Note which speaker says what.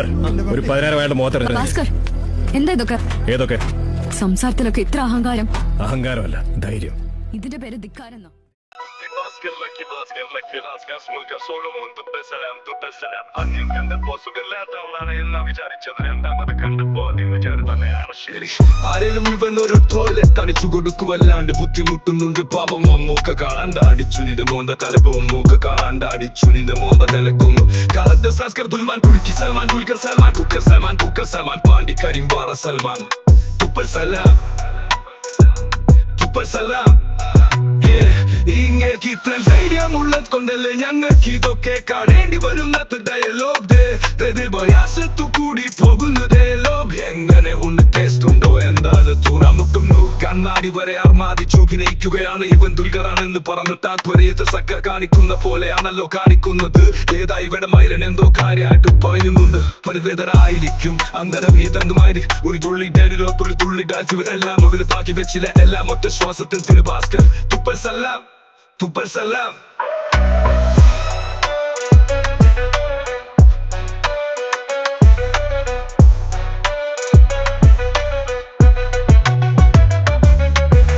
Speaker 1: ഒരു 16 മോത്തർ
Speaker 2: ഭാസ്കർ, എന്താ ഇതൊക്കെ?
Speaker 1: ഏതൊക്കെ?
Speaker 2: സംസാരത്തിലൊക്കെ ഇത്ര അഹങ്കാരം.
Speaker 1: അഹങ്കാരമല്ല, ധൈര്യം.
Speaker 2: ഇതിന്റെ പേര് ധിക്കാരെന്നോ?
Speaker 3: ആരെങ്കിലും ഇവനൊരു ടോയ്ലറ്റ് അടിച്ചു കൊടുക്കുവല്ലാണ്ട് ബുദ്ധിമുട്ടുന്നുണ്ട് പാപം. മൂക്ക കാണാണ്ട് അടിച്ചു നിന്റെ മോന്ത തലപ്പവും മൂക്ക കാണാണ്ട് അടിച്ചു നിന്റെ മോന്ത തലക്കുന്നു. കാലത്ത് സംസ്കർ ദുൽമാൻ കുടുക്കി സൽമാൻ ദുൽഖർ സൽമാൻ കുക്കർ സൽമാൻ കുക്കർ സൽമാൻ പാണ്ടി കരിമ്പാറ സൽമാൻ തുപ്പൽ സലാം തുപ്പൽ സലാം. ഇങ്ങേക്ക് ഇത്രയും ധൈര്യമുള്ളത് കൊണ്ടല്ലേ ഞങ്ങൾക്ക് ഇതൊക്കെ കാണേണ്ടി വരുന്നത്. ഡയലോഗ് പ്രയാസത്തു കൂടി പോകുന്ന ഡയലോഗ് എങ്ങനെ ഉണ്ട്? ടേസ്റ്റ് ഉണ്ടോ? എന്താണ് തൂണമുട്ടുന്നു? കണ്ണാടി വരെ അർമാദിച്ചു അഭിനയിക്കുകയാണ് ഇവൻ. ദുൽഖറാണെന്ന് പറഞ്ഞ് താത്പര്യത്തെ സക്ക കാണിക്കുന്ന പോലെയാണല്ലോ കാണിക്കുന്നത്. ഏതാ ഇവിടെ മൈരൻ എന്തോ കാര്യമായിട്ട് പറയുന്നുണ്ട്. പരിവേദനായിരിക്കും അന്തരവീതങ്ങളുമായിരിക്കും. ഒരു തുള്ളി ഡേരിലോ തുള്ളി ഡാൻസുകളെല്ലാം ഒരു താക്കി വെച്ചില്ല എല്ലാം ഒറ്റ ശ്വാസത്തിൽ. ഭാസ്കർ തുപ്പൽ സലാം തുപ്പൽ സലാം.